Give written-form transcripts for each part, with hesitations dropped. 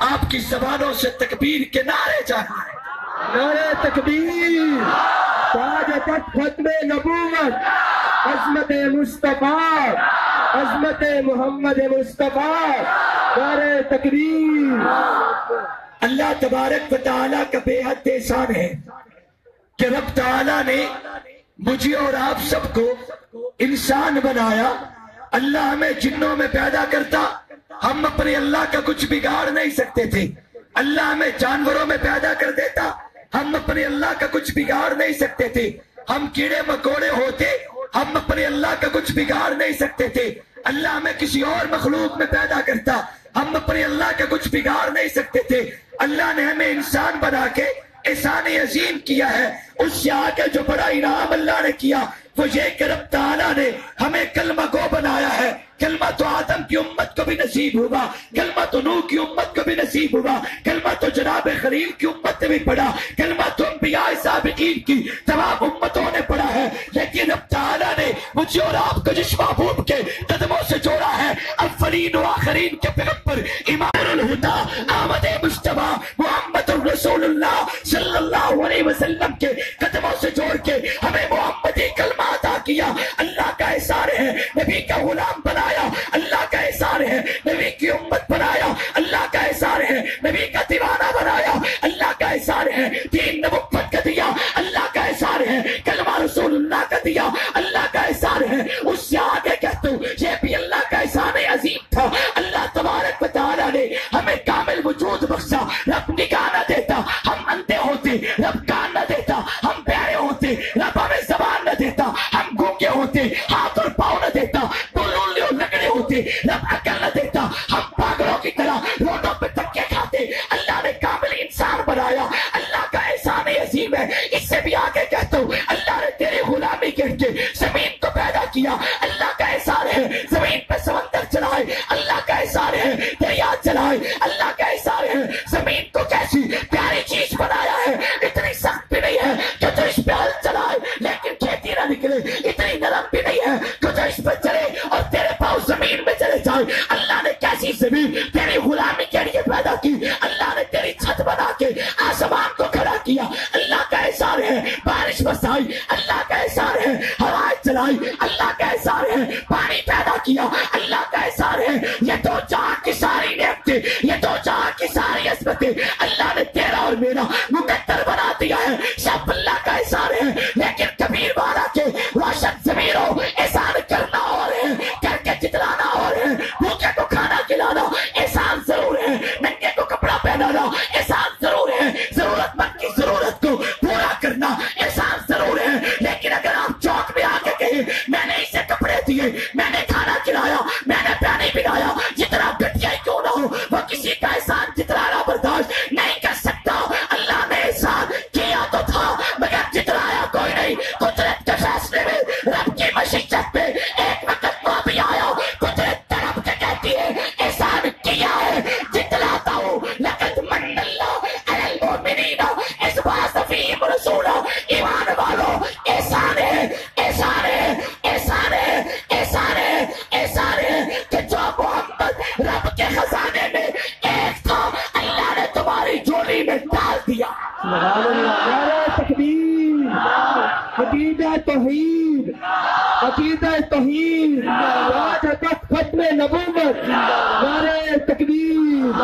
آپ کی زبانوں سے تکبیر کے نعرے جانا ہے۔ نعرہ تکبیر، تاج تخت ختم نبوت، عظمت مصطفیٰ، عظمت محمد مصطفیٰ، نعرہ تکبیر۔ اللہ تبارک و تعالیٰ کا بے حد احسان ہے کہ رب تعالیٰ نے مجھے اور آپ سب کو انسان بنایا۔ اللہ ہمیں جنوں میں پیدا کرتا، ہم اپنے اللہ کا کچھ بگاڑ نہیں سکتے تھے۔ اللہ ہمیں جانوروں میں پیدا کر دیتا، ہم اپنے اللہ کا کچھ بگاڑ نہیں سکتے تھے۔ ہم کیڑے مکوڑے ہوتے، ہم اپنے اللہ کا کچھ بگاڑ نہیں سکتے تھے۔ اللہ ہمیں کسی اور مخلوق میں پیدا کرتا، ہم اپنے اللہ کا کچھ بگاڑ نہیں سکتے تھے۔ اللہ نے ہمیں انسان بنا کے احسان عظیم کیا ہے۔ اس سے آگے جو بڑا انعام اللہ نے کیا وہ یہ کہ رب تعالیٰ نے ہمیں کلمہ گو بنایا ہے۔ کلمہ تو آدم کی امت کو بھی نصیب ہوگا، کلمہ تو نوح کی امت کو بھی نصیب ہوگا، کلمہ تو جناب خلیل کی امت نے بھی پڑھا، کلمہ تو انبیاء سابقین کی تمام امتوں نے پڑھا ہے۔ لیکن رب تعالیٰ نے مجھے اور آپ کو جس محبوب کے قدموں سے جوڑا ہے، اولین و آخرین کے پیغمبر امام الہدیٰ احمد مصطفیٰ محمد رسول اللہ صلی اللہ علیہ وسلم کے قدموں سے جوڑ کے ہمیں محمدی کلمہ عطا کیا۔ اللہ کا احسان ہے نبی کا غلام بنایا، اللہ کا احسان ہے نبی کی امت بنایا، اللہ کا احسان ہے نبی کا دیوانہ بنایا، اللہ کا احسان ہے دین نبوت کا دیا، اللہ کا احسان ہے کلمہ رسول اللہ کا دیا، اللہ کا احسان ہے۔ اس سے آگے کہتا ہوں یہ بھی اللہ کا احسان عظیم تھا۔ اللہ تبارک و تعالیٰ نے ہمیں کامل وجود بخشا۔ رب نگاہ نہ دیتا ہم اندھے ہوتے، رب کان نہ دیتا ہم بہرے ہوتے، رب ہمیں زبان نہ دیتا ہم گونگے ہوتے، ہاتھ اور پاؤں نہ دیتا بولنے اور لگڑے ہوتے، رب عقل نہ دیتا ہم پاگلوں کی طرح روڈوں پہ دھکے کھاتے۔ اللہ نے کامل انسان بنایا، اللہ کا احسان عظیم ہے۔ اس سے بھی آگے کہتا ہوں اللہ نے تیری غلامی کر کے زمین کو پیدا کیا، اللہ کا احسان ہے زمین پہ سمندر چلائے، اللہ کا احسان ہے دریا چلائے، اللہ کا احسان ہے زمین کو کیسی پیاری چیز بنایا ہے، اتنی سخت بھی نہیں ہے کہ تو اس پہ ہل چلائے لیکن کھیتی نہ نکلے، اتنی نرم بھی نہیں ہے کہ تو اس پہ چلے اور تیرے پاؤں زمین میں چلے جائے۔ اللہ نے کیسی زمین تیری غلامی کے لیے پیدا کی، اللہ نے تیری چھت بنا کے آسمان کو کھڑا کیا، اللہ کا احسان ہے بارش برسائی، اللہ کا احسان ہے ہوائیں چلائی، اللہ کا احسان ہے پانی پیدا کیا، اللہ کا احسان ہے یہ دو جہاں کی ساری نعمتیں، یہ دو جہاں کی ساری عظمتیں اللہ نے تیرا اور میرا مقدر بنا دیا ہے، سب اللہ کا احسان ہے۔ لیکن کبیر والا کے روشن ضمیروں احسان کرنا اور ہے، کر کے جتلانا اور ہے، بھوکے کو کھانا کھلانا احسان ضرور ہے، ننگے کو کپڑا پہنانا احسان ضرور ہے، ضرورت مند کی ضرورت کو پورا کرنا احسان ضرور ہے۔ لیکن اگر آپ چوک میں آ کے کہیں میں نے اسے کپڑے دیے، میں نے کھانا کھلایا، میں نے پانی پلایا، جتنا گھٹیا ہی کیوں نہ ہو وہ کسی کا احسان جتلانا برداشت نہیں کر سکتا۔ اللہ نے احسان کیا تو تھا مگر جتلایا کوئی نہیں۔ قدرت کے فیصلے میں رب کی مشیت پہ ایک وقت وہ بھی آیا، قدرت طرف کے کہتی ہے احسان کیا ہے جتلاتا ہوں، لقد من اللہ علی المؤمنین اذ بعث فیہم رسولا۔ ایمان والو احسان ہے، احسان ہے، احسان ہے، احسان ہے، احسان ہے کہ جو محمد رب کے خزانے میں ایک تھا اللہ نے تمہاری جھولی میں ڈال دیا۔ سبحان اللہ، نعرہ تکبیر، عقیدہ توحید، عقیدہ توحید، تاج تخت ختم نبوت، نعرہ تکبیر۔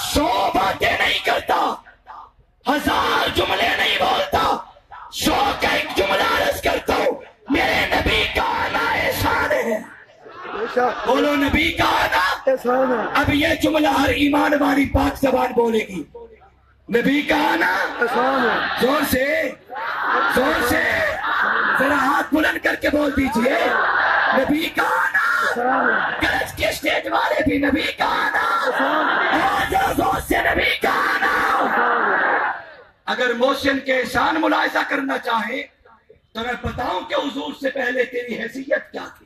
100 باتیں نہیں کرتا، 1000 جملے نہیں بولتا، 100 کا ایک جملہ عرض کرتا ہوں، میرے نبی کا آنا احسان ہے۔ بولو نبی کا آنا احسان ہے، اب یہ جملہ ہر ایمان والی پاک زبان بولے گی، نبی کا آنا احسان ہے، زور سے، زور سے ذرا ہاتھ بلند کر کے بول دیجئے نبی کا آنا۔ گرج کے اسٹیج والے بھی نبی کا آنا، اور ذرا زور سے نبی کا آنا۔ اگر محسن کے احسان ملاحظہ کرنا چاہیں تو میں بتاؤں کہ حضور سے پہلے تیری حیثیت کیا تھی،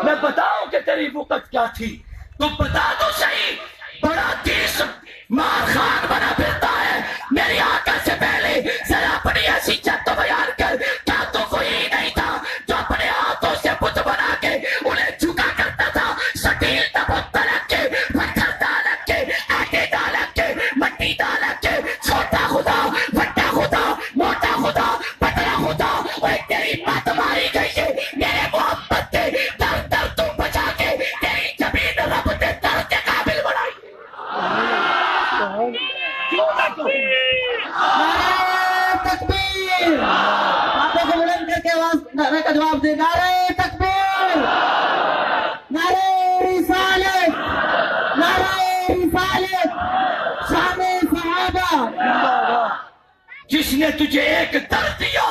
میں بتاؤں کہ تیری وقت کیا تھی، تو بتا دو صحیح۔ بڑا تیز مار خان بنا پھرتا ہے، میری آقا سے پہلے ذرا اپنی حیثیت تو بیان کر۔ کیا تو وہی نہیں تھا جو اپنے ہاتھوں سے بت بنا کے انہیں جھکا کرتا تھا، سٹیل تبت رکھ کے پتھر ڈال کے کا جواب دے. نعرہ تکبیر، نعرہ رسالت، نعرہ رسالت، شان صحابہ. جس نے تجھے ایک در دیا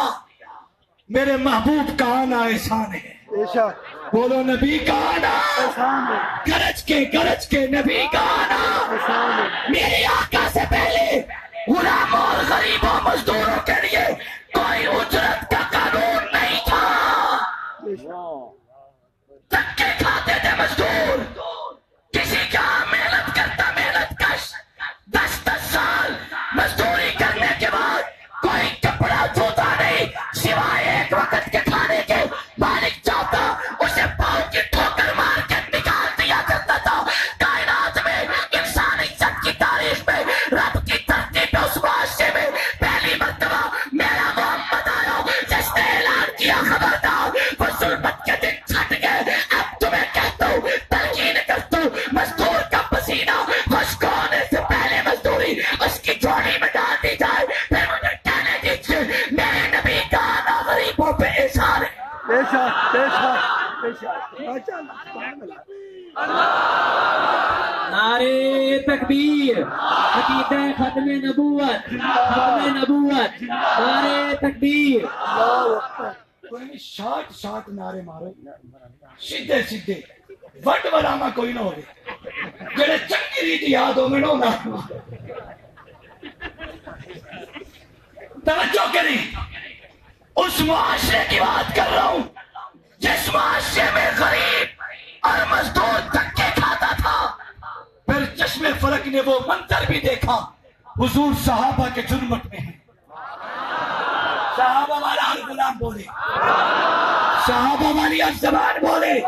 میرے محبوب کا آنا احسان ہے. بولو نبی کا آنا، گرج کے نبی کا آنا. میرے آقا سے پہلے غلاموں اور غریبوں مزدوروں کے لیے کوئی اجرت کا قانون نہیں تھا. دھکے کھاتے تھے مزدور. کسی کا محنت کرتا محنت کش 10 سال مزدوری کرنے کے بعد کوئی کپڑا دھوتا نہیں سوائے ایک وقت کے کھانے کے. مالک چاہتا اسے پاؤں کی ٹھوکر مار کے نکال دیا کرتا تھا. کائنات میں انسانی عزت کی تاریخ میں رب کی دھرتی پہ اس معاشرے میں پہلی مرتبہ میرا محمد آیا جس نے اعلان کیا خبردار وہ ظلمت کے دن چھٹ گئے. اب تمہیں کہتا ہوں تلقین کرتا ہوں مزدور کا پسینہ خشک ہونے سے پہلے مزدوری اس کی جھولی میں ڈال دی جائے. پھر مجھے کہنے دیجیے میرے نبی کا آنا غریبوں پہ احسان ہے. نعرے تکبیر، عقیدہ ختم نبوت، ختم نبوت. نعرے تکبیر. کوئی شاٹ نعرے مارو سیدھے سیدھے وٹ وراما کوئی نہ ہوئے جڑے چنگی ریت یاد ہو میں نو نعرے مارو. توجہ کریں، اس معاشرے کی بات کر رہا ہوں جس معاشرے میں غریب اور مزدور دھکے کھاتا تھا. پھر چشم فلک نے وہ منظر بھی دیکھا. حضور صحابہ کے جرمٹ میں ہیں. صحابہ والا ہر غلام بولے، صحابہ والی ہر زبان بولے.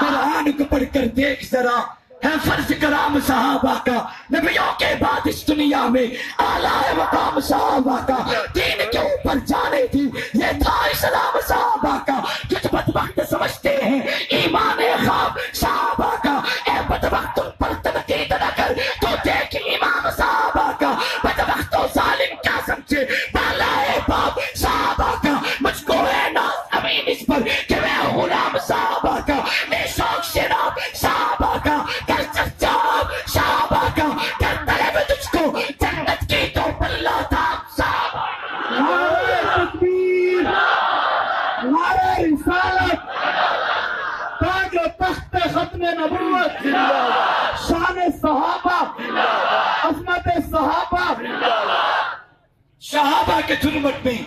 قرآن کو پڑھ کر دیکھ ذرا ہے فرض کرام صحابہ کا. نبیوں کے بعد اس دنیا میں اعلیٰ مقام صحابہ کا. دین کے اوپر جانے تھی یہ تھا اسلام صحابہ کا. کچھ بدبخت سمجھتے ہیں ایمان خواب صحابہ کا. اے بدبخت ان پر تنقید نہ کر تو دیکھ امام صحابہ کا. بدبخت و ظالم کیا سمجھے بالا ہے باپ صحابہ کا. مجھ کو ہے ناز امین اس پر کہ میں غلام صحابہ کا. میں شوق سے نام صحابہ کا کر چرچا صحابہ کا. کرتا ہے میں تجھ کو جنت کی تو بلّہ تھا صحابہ. نعرہ تکبیر، نعرہ رسالت، تاج و تخت ختم نبوت، شان صحابہ، عظمت صحابہ. صحابہ کے جرمٹ میں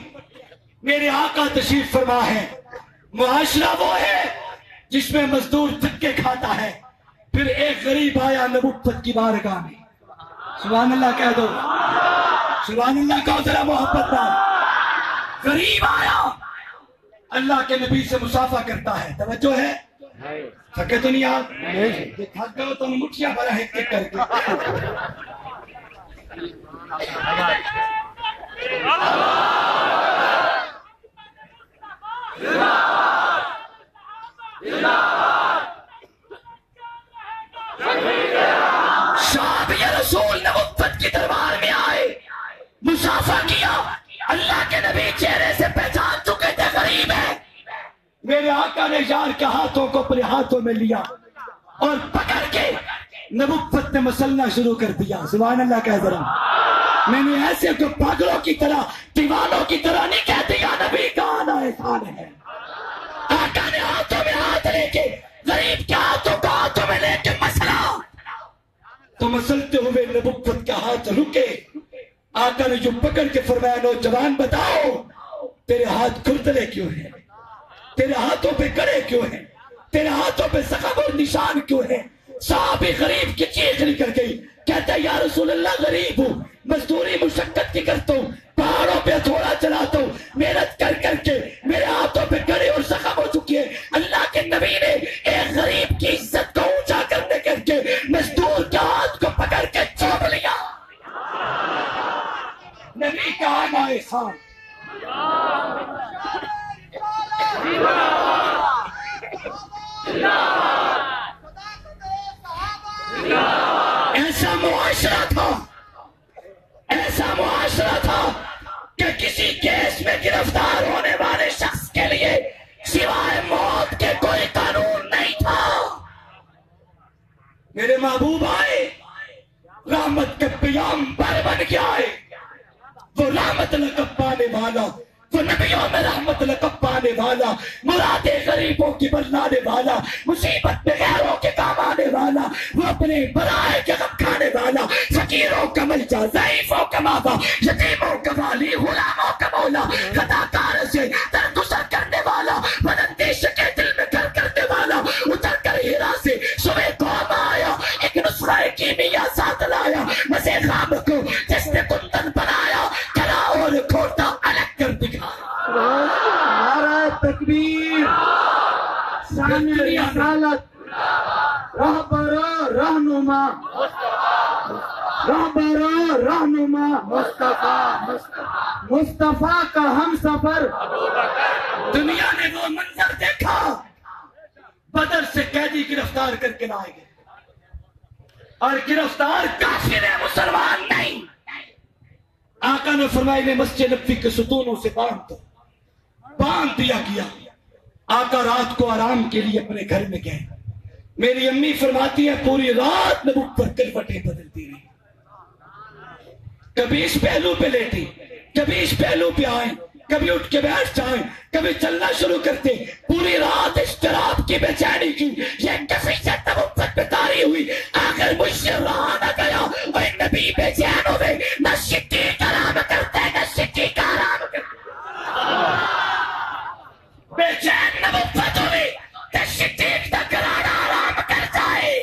میرے آقا تشریف فرما ہے. معاشرہ وہ ہے جس میں مزدور دھکے کھاتا ہے. پھر ایک غریب آیا نبوت کی بارگاہ میں. سبحان اللہ کہہ دو، سبحان اللہ کہو ذرا محبت نہ. غریب آیا اللہ کے نبی سے مصافحہ کرتا ہے. توجہ ہے، تھکے تو نہیں آپ؟ یہ تھک گئے تو مٹھیاں بھرا ہے ایک کر کے. صاحب یا رسول نبوت کی دربار میں آئے، مصافحہ کیا. اللہ کے نبی چہرے سے پہچان چکے تھے غریب ہے. میرے آقا نے یار کے ہاتھوں کو اپنے ہاتھوں میں لیا اور پکڑ کے نبوت نے مسلنا شروع کر دیا. سبحان اللہ کہہ ذرا. میں نے ایسے کو پاگلوں کی طرح دیوانوں کی طرح نہیں کہہ دیا نبی کا آنا احسان ہے. آقا نے ہاتھوں میں ہاتھ لے کے غریب کے ہاتھوں کو ہاتھوں میں لے کے مسلا تو مسلتے ہوئے نبوت کا ہاتھ رکے. آقا نے جو پکڑ کے فرمایا نوجوان بتاؤ تیرے ہاتھ کھردلے کیوں ہیں، تیرے ہاتھوں پہ کڑے کیوں ہیں، تیرے ہاتھوں پہ زخم اور نشان کیوں ہیں. صحابی غریب کی چیخ نکل گئی. کہتا ہے یا رسول اللہ غریب ہوں، مزدوری مشقت کی کرتا ہوں، پہاڑوں پہ تھوڑا چلاتا ہوں، محنت کر کر کے میرے ہاتھوں پہ کڑے اور زخم ہو چکی ہے. اللہ کے نبی نے ایک غریب کی عزت کو اونچا کرنے کر کے مزدور کے ہاتھ کو پکڑ کے چھوڑ لیا. نبی کا آنا احسان. ایسا معاشرہ تھا، ایسا معاشرہ تھا کہ کسی کیس میں گرفتار ہونے والے شخص کے لیے لیے کوئی قانون نہیں تھا. میرے محبوب آئے, رحمت کے پیغمبر بن کے آئے. وہ رحمت لقب پانے والا, وہ نبیوں میں رحمت لقب پانے والا, مرادیں غریبوں کی بتلانے والا, مصیبت میں غیروں کے کام آنے والا, وہ اپنے برائے کے غم کھانے والا, فقیروں کا ملجا, ضعیفوں کا ماوا, یتیموں کا والی, غلاموں کا مولا, خطاکار سے درگزر کرنے والا, بداندیش کے دل میں گھر کرنے والا, اتر کر ہیرا سے صبح قوم آیا, ایک نسخہ کیمیا ساتھ لایا, مزے خام کو جس نے کندن بنایا, کھڑا اور کھوٹا الگ کر دکھا. نعرہ تکبیر, شان رسالت, رہبر رہنما, رہبر رہنما مصطفیٰ, مصطفیٰ کا ہم سفر. دنیا نے وہ منظر دیکھا, بدر سے قیدی گرفتار کر کے لائے گئے, اور گرفتار کافر ہے, مسلمان نہیں. آقا نے فرمایا میں مسجد نبوی کے ستونوں سے باندھ دیا گیا. آقا رات کو آرام کے لیے اپنے گھر میں گئے. میری امی فرماتی ہے پوری رات نبوت پر کروٹیں بدلتی رہی, کبھی اس پہلو پہ لیٹی, کبھی اس پہلو پہ آئیں, کبھی اٹھ کے بیٹھ جائیں, کبھی چلنا شروع کرتے. پوری رات اضطراب کی بے چینی کی یہ کفیت نبوت پہ طاری ہوئی. آخر مجھ سے رہا نہ گیا, اور نبی بے چین ہوئے, نہ صدیق آرام کرتے نہ صدیق آرام کرتے. بے چین نبوت ہوئی, نہ صدیق نہ کرانا آرام کر جائے.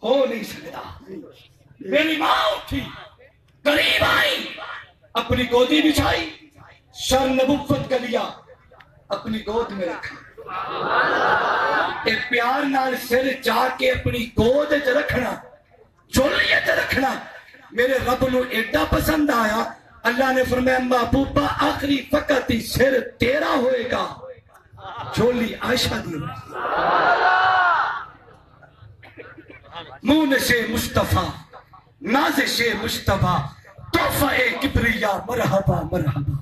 ہو نہیں سکتا. میری ماں اٹھی, قریب آئی, اپنی گودی بچھائی, شر نبوت کا لیا, اپنی گود میں رکھا. ایک پیار نال سر چاہ کے اپنی گود چ رکھنا, جھولیے چ رکھنا میرے رب نو ایڈا پسند آیا. اللہ نے فرمایا محبوبہ آخری وقت ہی سر تیرا ہوئے گا, جھولی عائشہ دی. مونس مصطفیٰ, نازش مصطفیٰ, تحفہ کبریا, مرحبا مرحبا.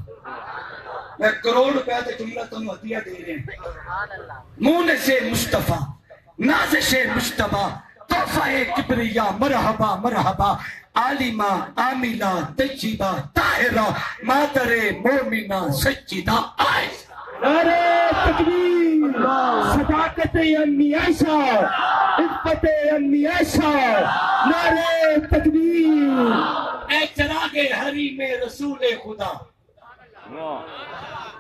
میں کروڑ روپے تو جملہ تمہیں عطیہ دے رہے ہیں. مونس مصطفیٰ, نازش مصطفیٰ, تحفہ کبریا, مرحبا مرحبا. عالمہ, عاملہ, طیبہ, طاہرہ, مادر مومنہ, سجدہ عائشہ. نعرہ تکبیر, صداقت امی عائشہ, عفت امی عائشہ, نعرہ تکبیر. اے چراغ ہری میں رسول خدا.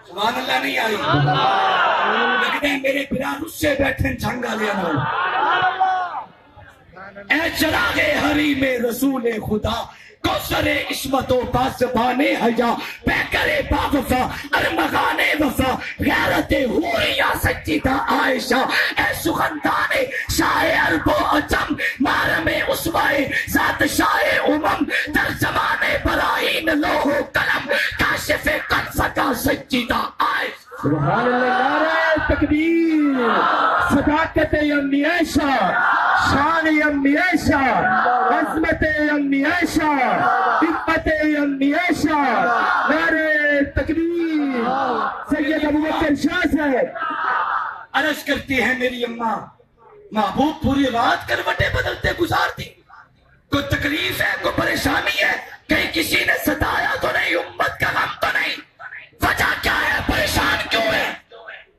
سبحان اللہ نہیں آئی. لگتے ہیں میرے بران اس سے بیٹھے جھنگا لیا نہ. اے چراغ ہری میں رسول خدا, کوثر عصمت و پاسبان حیا, پیکر باوفا, ارمغان وفا, غیرت حوریہ سجدہ عائشہ. اے سخندان شاہ عرب و عجم, مارم اسوائے ذات شاہ امم, در زمان براہین لوح و قلم, کاشف قلف کا سجدہ عائشہ. سبحان اللہ. نعرہ تکبیر, صداقت امی عائشہ, شان امی عائشہ, عظمت امی عائشہ, عفت امی عائشہ, نعرہ تکبیر. سید ابوبکر شاہ صاحب عرض کرتی ہے میری اماں, محبوب پوری رات کروٹیں بدلتے گزارتی. کوئی تکلیف ہے, کوئی پریشانی ہے, کہیں کسی نے ستایا تو نہیں, امت کا غم تو نہیں, وجہ کیا ہے, پریشان کیوں ہے؟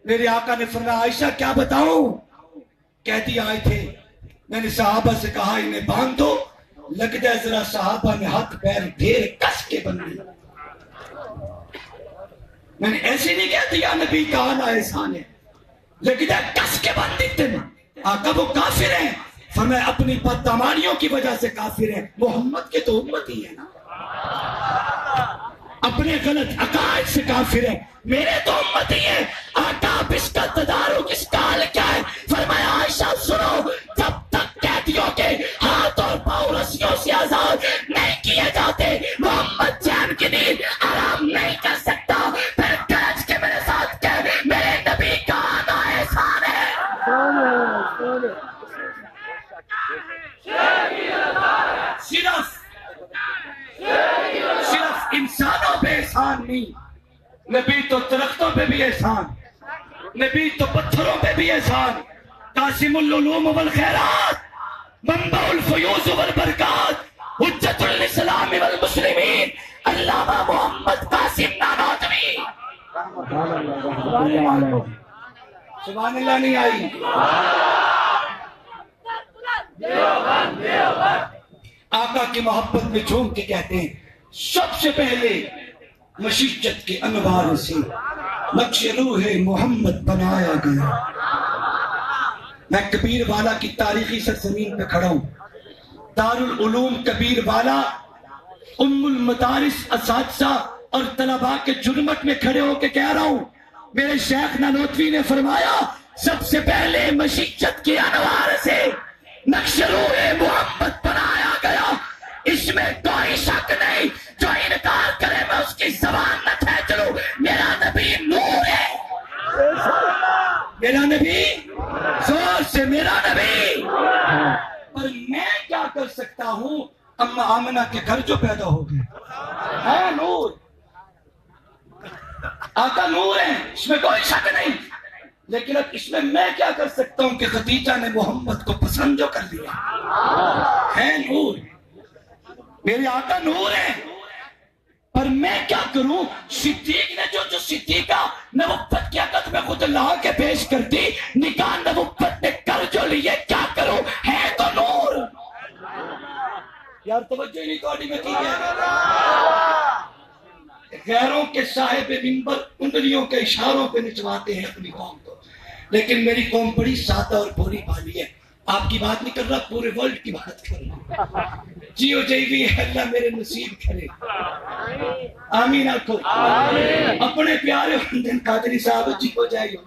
میرے آقا نے فرمایا عائشہ کیا بتاؤں. کہتی آئے تھے, میں نے صحابہ سے کہا انہیں باندھ دو. لگتا ہے ذرا صحابہ نے ہاتھ پیر ڈھیر کس کے بندے. میں نے ایسے نہیں کہتی یا نبی کا آنا احسان ہے, لگتا ہے کس کے بندے تھے. آقا وہ کافر ہیں. فرمایا اپنی بدعمالیوں کی وجہ سے کافر ہیں, محمد کے تو امت ہی ہے نا. اپنے غلط عقائد سے کافر ہیں, میرے تو امت ہی ہیں. آقا اب اس کا تدارک اس کا حل کیا ہے؟ فرمایا عائشہ سنو, جب تک قیدیوں کے ہاتھ اور پاؤں رسیوں سے آزاد نہیں کیے جاتے, محمد چین کی نیند آرام نہیں کر سکتا. پھر گرج کے میرے ساتھ کہ میرے نبی کا آنا احسان ہے. صرف انسانوں پہ احسان نہیں, نبی تو درختوں پہ بھی احسان. نبی تو پتھروں پہ بھی احسان، قاسم العلوم والخیرات، منبع الفیوز والبرکات، حجت الاسلام والمسلمین، علامہ محمد قاسم نانوتوی۔ سبحان اللہ نہیں آئی؟ آقا کی محبت میں جھوم کے کہتے ہیں سب سے پہلے مشیت کے انوار سے نقش روح محمد بنایا گیا۔ میں کبیر والا کی تاریخی سرزمین پہ کھڑا ہوں، دارالعلوم کبیر والا، ام المدارس اساتذہ اور طلباء کے جرمٹ میں کھڑے ہو کے کہہ رہا ہوں، میرے شیخ نانوتوی نے فرمایا سب سے پہلے مشیت کے انوار سے نقش روح محمد بنایا گیا، اس میں کوئی شک نہیں، جو انکار کرے میں اس کی زبان نہ کھینچ لوں، میرا نبی نور ہے، میرا نبی، زور سے میرا نبی۔ پر میں کیا کر سکتا ہوں؟ اما آمنہ کے گھر جو پیدا ہو گئے ہے نور، آقا نور ہے، اس میں کوئی شک نہیں، لیکن اب اس میں کیا کر سکتا ہوں کہ خدیجہ نے محمد کو پسند جو کر لیا ہے نور، میرے آقا نور ہیں، پر میں کیا کروں؟ صدیق نے جو صدیقہ نبوت کی عقد میں خود لا کے پیش کر دی، نکاح نبوت نے کر جو لیے، کیا کروں؟ ہے تو نور۔ یار توجہ نہیں توڑی میں کی غیروں کے صاحب منبر انگلیوں کے اشاروں پہ نچواتے ہیں اپنی قوم کو، لیکن میری قوم بڑی سادہ اور بھولی بھالی ہے۔ آپ کی بات نہیں کر رہا، پورے ورلڈ کی بات کر رہا ہوں۔ جیو جی بھی اللہ میرے نصیب کرے، آمین آکھو۔ اپنے پیارے ہندن قادری صاحب جی ہو جائے گا،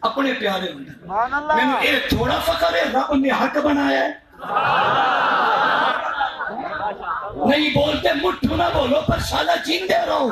اپنے پیارے ہندن میں نے ایک تھوڑا فخر ہے، رب نے حق بنایا ہے، نہیں بولتے مٹھو نہ بولو پر سالہ جیندے رہو۔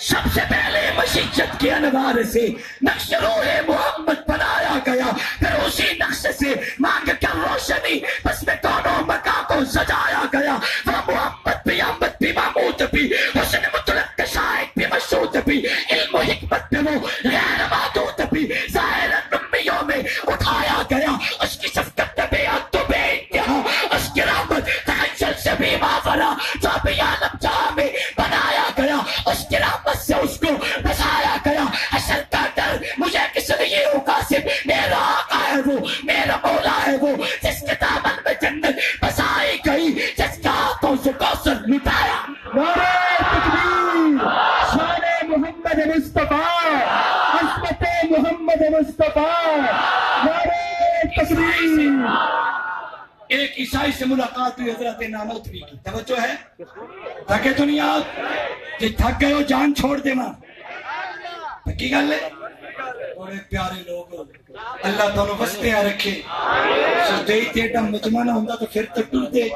سب سے پہلے مشیت کے انوار سے نقش روح محمد بنایا گیا، پھر اسی نقش سے مانگ کر روشنی بس میں دونوں مکان کو سجایا گیا۔ وہ محمد بھی، احمد بھی، محمود بھی، حسن مطلق شاہد بھی، مشہود بھی، علم و حکمت بھی، وہ غیر محدود بھی، ظاہر نمیوں میں اٹھایا گیا۔ اس کی شفقت بے حد و بے انتہا، اس کی رحمت تحجل سے بھی ماورا، جو بھی عالم جہاں میں بنایا گیا، اس کی رحمت سے اس کو بسایا گیا۔ حشر کا ڈر مجھے کس لیے ہو قاسم، میرا آقا ہے وہ، میرا مولا ہے وہ، جس کے دامن میں جنت بسائی گئی، جس کا ہاتھوں سے کوثر لٹایا۔ نعرہ تکبیر، شان محمد مصطفیٰ، عظمت محمد مصطفیٰ، نعرہ تکبیر۔ ایک عیسائی سے ملاقات ہوئی حضرت نانوتوی کی، توجہ ہے؟ تھکے تو نہیں آپ؟ جی تھک گئے ہو جان چھوڑ دے ماں، پکی گل ہے؟ بڑے پیارے لوگ، اللہ تعالیٰ وستے آ رکھے، سجدے ہی تیٹا مجمع نہ ہوندہ تو پھر تک ٹوٹ دے،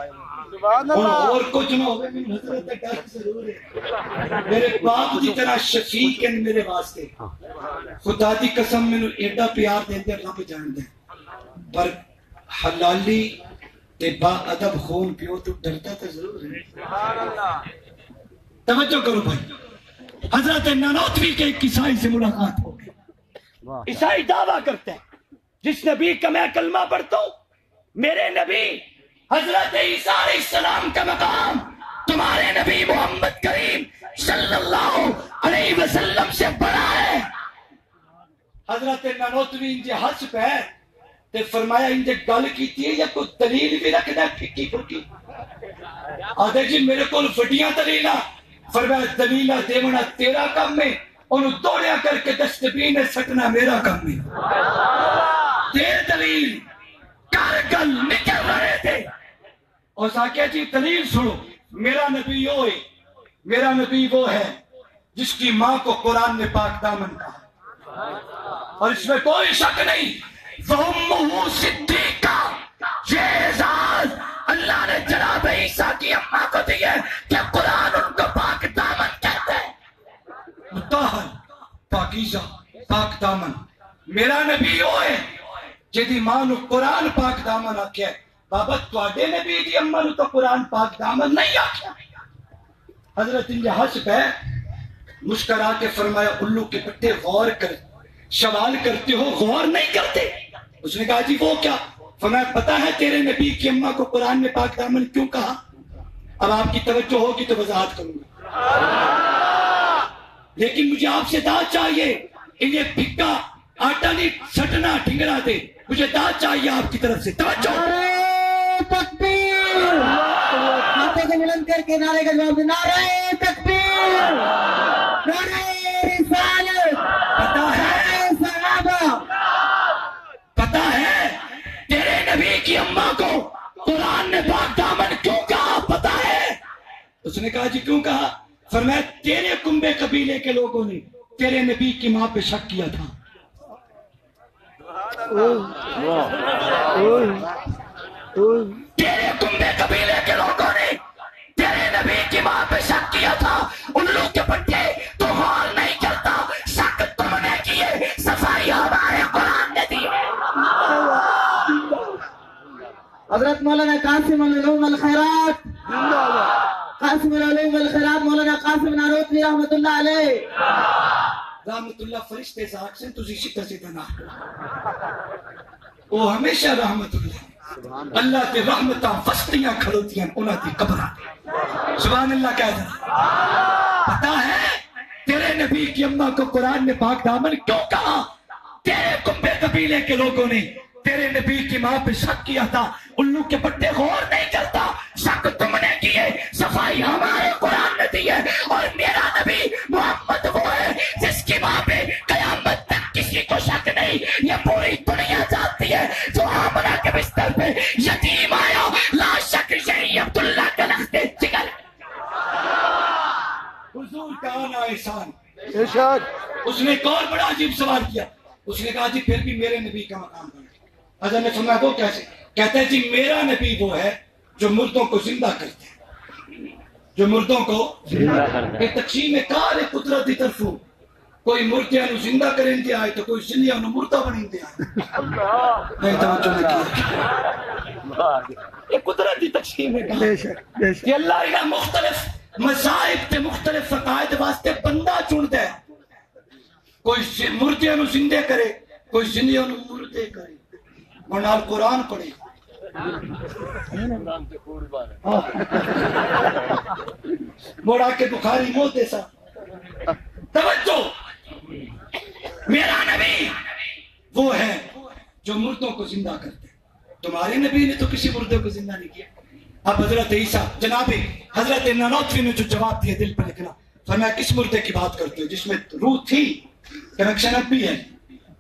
اور کچھ نہ ہوئے، میں حضرت ڈر ضرور ہے۔ میرے باپ جی طرح شفیق ہیں میرے واسطے، خدا دی قسم میں ایڈا پیار دے دے رب جان دے، پر حلالی تے با ادب خون پیو تو ڈرتا تو ضرور ہے۔ توجہ کرو بھائی، حضرت نانوتوی کے ایک عیسائی سے ملاقات ہو گئی۔ عیسائی دعویٰ کرتے ہیں جس نبی کا میں کلمہ پڑھتا ہوں، میرے نبی حضرت عیسیٰ علیہ السلام کا مقام تمہارے نبی محمد کریم صلی اللہ علیہ وسلم سے بڑا ہے۔ حضرت نانوتوی انجھے ہنس پہ تے فرمایا انجھے گل کیتی ہے یا کوئی دلیل بھی رکھنا ہے پھکی پھکی؟ آدھے جی میرے کو وڈیاں دلیلاں، فرمایا دلیلہ دیونا تیرا کم ہے، انہوں دوڑیا کر کے ڈسٹبین سٹنا میرا کم ہے۔ دیر دلیل کر گل نکل رہے تھے، اور ساکیا جی دلیل سنو، میرا نبی وہ ہے، میرا نبی وہ ہے جس کی ماں کو قرآن نے پاک دامن کہا، اور اس میں کوئی شک نہیں، وَأُمُّهُ صِدِّيقَةٌ، یہ اعزاز اللہ نے جناب عیسیٰ کی اماں کو دیے کہ قرآن ان کو پاک دامن کہتے ہیں، مطہر، پاکیزہ، پاک دامن۔ میرا نبی وہ ہے جدی ماں نو قرآن پاک دامن آکھیا ہے، بابا تواڈے نبی دی اماں نو تو قرآن پاک دامن نہیں آکھیا، حضرت حسب ہے مسکرا کے فرمایا الو کے پٹے غور کر سوال کرتے ہو غور نہیں کرتے؟ اس نے کہا جی وہ کیا؟ فرمایا پتا ہے تیرے نبی کی اماں کو قرآن میں پاک دامن کیوں کہا؟ اب آپ کی توجہ ہوگی تو وضاحت کروں گا، لیکن مجھے آپ سے داد چاہیے، انہیں پھکا آٹا نہیں سٹنا ڈھنگرا دے، مجھے داد چاہیے آپ کی طرف سے، توجہ۔ نعرہ تکبیر، ہاتھوں کو بلند کر کے نعرے کا جواب دے، نعرہ تکبیر، نعرہ رسالت، پتا ہے صحابہ، پتا ہے تیرے نبی کی اماں کو قرآن نے پاک دامن کیوں کہا؟ پتا ہے؟ اس نے کہا جی کیوں کہا؟ فرمایا تیرے کنبے قبیلے کے لوگوں نے تیرے نبی کی ماں پہ شک کیا تھا، تیرے کنبے قبیلے کے لوگوں نے تیرے نبی کی ماں پہ شک کیا تھا، الو کے پٹے تو غور نہیں کرتا، شک تم نے کیے، صفائی ہمارے قرآن نے دی ہے۔ حضرت مولانا قاسم العلوم الخیرات، قاسم العلوم الخیرات مولانا قاسم ناروتوی رحمت اللہ علیہ، رحمت اللہ فرشتے ذات سے تجھے شکر سے دنا وہ ہمیشہ رحمت اللہ کے رحمتاں فستیاں کھڑوتیاں انہاں دی قبراں سبحان اللہ کہہ دیں۔ پتا ہے تیرے نبی کی اماں کو قرآن نے پاک دامن کیوں کہا؟ تیرے کنبے قبیلے کے لوگوں نے تیرے نبی کی ماں پہ شک کیا تھا، الو کے پٹے غور نہیں کرتا، شک تم نے کیے، صفائی ہمارے قرآن نے دی ہے، اور میرا نبی محمد وہ ہے جس کی ماں پہ قیامت تک کسی کو شک نہیں، یہ پوری دنیا جانتی ہے۔ جو آمنہ کے بستر پہ یتیم آیا لا شک یہی عبداللہ کا لخت جگر حضور کا آنا احسان۔ اس نے ایک اور بڑا عجیب سوال کیا، اس نے کہا جی پھر بھی میرے نبی کا مقام بنا۔ حضرت نے فرمایا وہ کیسے؟ کہتا ہے جی میرا نبی وہ ہے جو مردوں کو زندہ کرتے ہیں، جو مردوں کو ایک تقسیم کار قدرت کی طرف کوئی مردیاں نو زندہ کریں دے آئے تو کوئی زندیاں نو مردہ بنیں دے آئے، نہیں توجہ نہ کیا، ایک قدرت کی تقسیم ہے کہ اللہ انہاں مختلف مذاہب تے مختلف عقائد واسطے بندہ چنتا ہے، کوئی مردیاں نو زندے کرے، کوئی زندیاں نو مردے کرے، اور نال قرآن پڑھے۔ موڑا کے بخاری موتے سا توجہ، میرا نبی وہ ہے جو مردوں کو زندہ کرتے، تمہارے نبی نے تو کسی مردے کو زندہ نہیں کیا۔ اب حضرت عیسیٰ جناب حضرت نانوتوی نے جو جواب دیا دل پہ لکھنا، فرمایا کس مردے کی بات کرتے ہو جس میں روح تھی، کنیکشن اب بھی ہے،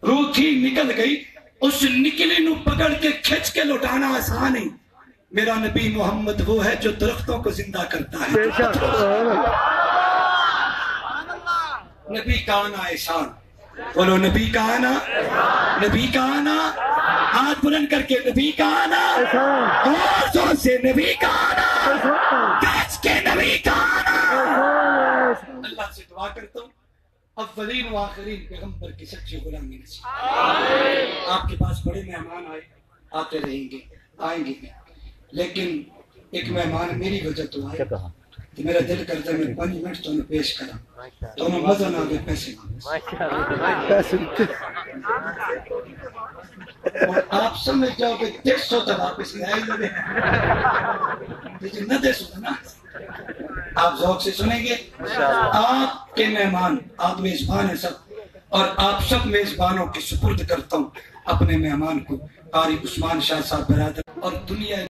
روح تھی نکل گئی، اس نکلی نو پکڑ کے کھچ کے لوٹانا آسان ہے، میرا نبی محمد وہ ہے جو درختوں کو زندہ کرتا ہے۔ نبی کا آنا احسان، بولو نبی کا آنا، نبی کا آنا، ہاتھ بلند کر کے نبی کا آنا، اور زور سے نبی کا آنا، کچ کے نبی کا آنا۔ اللہ سے دعا کرتا ہوں اولین و آخرین پیغمبر کی سچی غلامی نصیب۔ آپ کے پاس بڑے مہمان آئے، آتے رہیں گے، آئیں گے، لیکن ایک مہمان میری وجہ تو آئے کہ میرا دل کرتا ہے میں 5 منٹ تو انہیں پیش کرا تو انہیں مزہ نہ آگے پیسے اور آپ سمجھ جاؤ کہ 150 تک واپس لائے لگے لیکن نہ 150 نا، آپ ذوق سے سنیں گے۔ آپ کے مہمان، آپ میزبان ہیں سب، اور آپ سب میزبانوں کی سپرد کرتا ہوں اپنے مہمان کو قاری عثمان شاہ صاحب برادر، اور دنیا